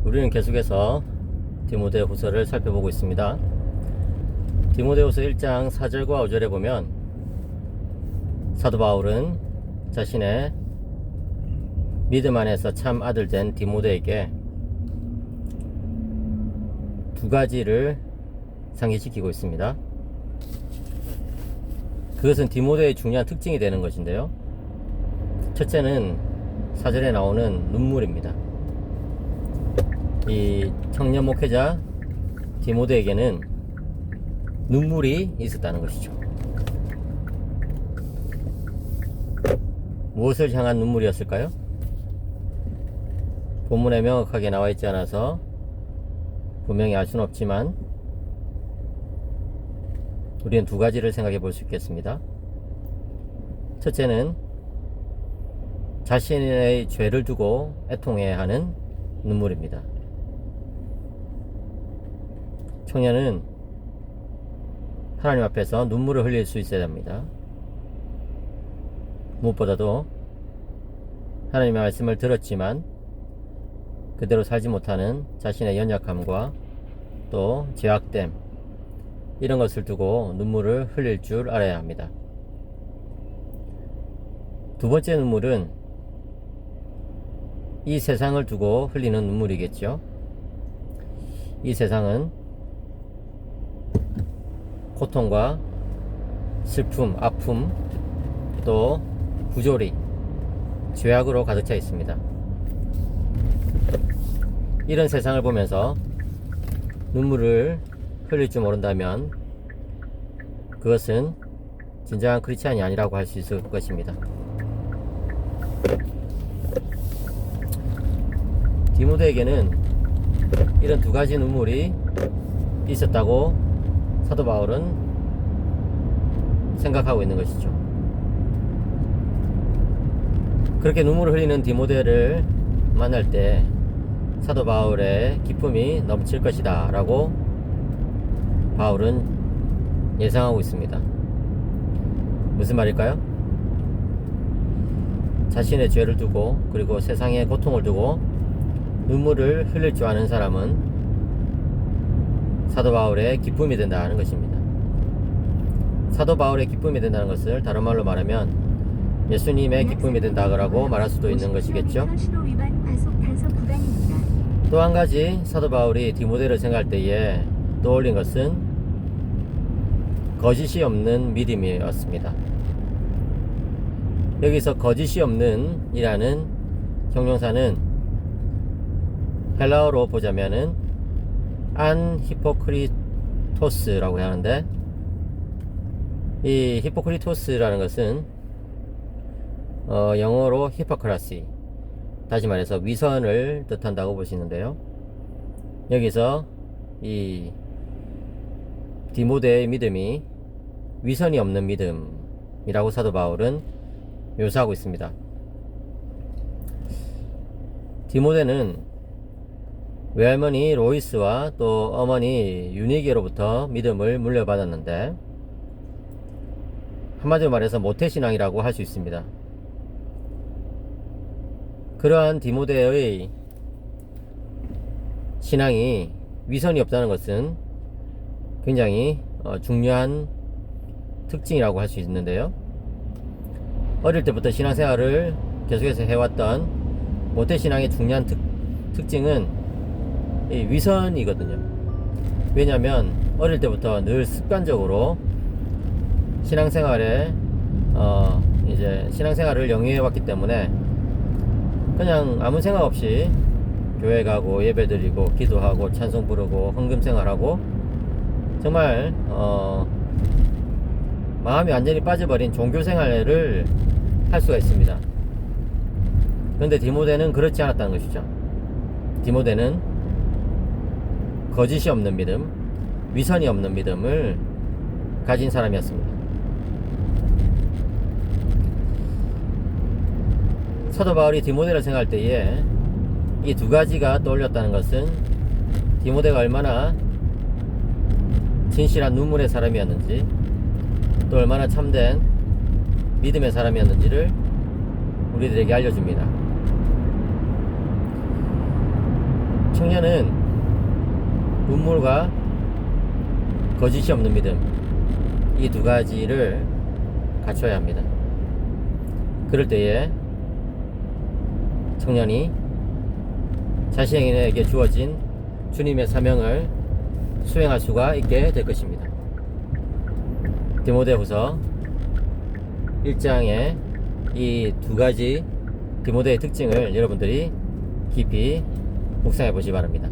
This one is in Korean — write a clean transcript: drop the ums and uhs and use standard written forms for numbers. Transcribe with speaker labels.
Speaker 1: 우리는 계속해서 디모데후서를 살펴보고 있습니다. 디모데후서 1장 4절과 5절에 보면 사도 바울은 자신의 믿음 안에서 참 아들 된 디모데에게 두 가지를 상기시키고 있습니다. 그것은 디모데의 중요한 특징이 되는 것인데요. 첫째는 4절에 나오는 눈물입니다. 이 청년 목회자 디모데에게는 눈물이 있었다는 것이죠. 무엇을 향한 눈물이었을까요? 본문에 명확하게 나와 있지 않아서 분명히 알 수는 없지만 우리는 두 가지를 생각해 볼 수 있겠습니다. 첫째는 자신의 죄를 두고 애통해야 하는 눈물입니다. 청년은 하나님 앞에서 눈물을 흘릴 수 있어야 합니다. 무엇보다도 하나님의 말씀을 들었지만 그대로 살지 못하는 자신의 연약함과 또 죄악됨, 이런 것을 두고 눈물을 흘릴 줄 알아야 합니다. 두 번째 눈물은 이 세상을 두고 흘리는 눈물이겠죠. 이 세상은 고통과 슬픔, 아픔, 또 부조리, 죄악으로 가득 차 있습니다. 이런 세상을 보면서 눈물을 흘릴 줄 모른다면 그것은 진정한 크리스찬이 아니라고 할 수 있을 것입니다. 디모데에게는 이런 두 가지 눈물이 있었다고 사도 바울은 생각하고 있는 것이죠. 그렇게 눈물을 흘리는 디모데를 만날 때 사도 바울의 기쁨이 넘칠 것이다 라고 바울은 예상하고 있습니다. 무슨 말일까요? 자신의 죄를 두고 그리고 세상의 고통을 두고 눈물을 흘릴 줄 아는 사람은 사도 바울의 기쁨이 된다는 것입니다. 사도 바울의 기쁨이 된다는 것을 다른 말로 말하면 예수님의 기쁨이 된다고 말할 수도 있는 것이겠죠. 또 한 가지 사도 바울이 디모데를 생각할 때에 떠올린 것은 거짓이 없는 믿음이었습니다. 여기서 거짓이 없는 이라는 형용사는 헬라어로 보자면은 안 히포크리토스라고 하는데, 이 히포크리토스라는 것은 영어로 히포크라시, 다시 말해서 위선을 뜻한다고 보시는데요. 여기서 이 디모데의 믿음이 위선이 없는 믿음이라고 사도 바울은 묘사하고 있습니다. 디모데는 외할머니 로이스와 또 어머니 유니게로부터 믿음을 물려받았는데 한마디로 말해서 모태신앙이라고 할 수 있습니다. 그러한 디모데의 신앙이 위선이 없다는 것은 굉장히 중요한 특징이라고 할 수 있는데요. 어릴 때부터 신앙생활을 계속해서 해왔던 모태신앙의 중요한 특징은 이 위선이거든요. 왜냐하면 어릴 때부터 늘 습관적으로 신앙생활에 이제 신앙생활을 영위해왔기 때문에 그냥 아무 생각 없이 교회 가고 예배드리고 기도하고 찬송 부르고 헌금생활하고 정말 마음이 완전히 빠져버린 종교생활을 할 수가 있습니다. 그런데 디모데는 그렇지 않았다는 것이죠. 디모데는 거짓이 없는 믿음, 위선이 없는 믿음을 가진 사람이었습니다. 사도 바울이 디모데를 생각할 때에 이 두 가지가 떠올렸다는 것은 디모데가 얼마나 진실한 눈물의 사람이었는지 또 얼마나 참된 믿음의 사람이었는지를 우리들에게 알려줍니다. 청년은 음물과 거짓이 없는 믿음, 이 두 가지를 갖춰야 합니다. 그럴 때에 청년이 자신에게 주어진 주님의 사명을 수행할 수가 있게 될 것입니다. 디모데후서 1장의 이 두 가지 디모데의 특징을 여러분들이 깊이 묵상해 보시기 바랍니다.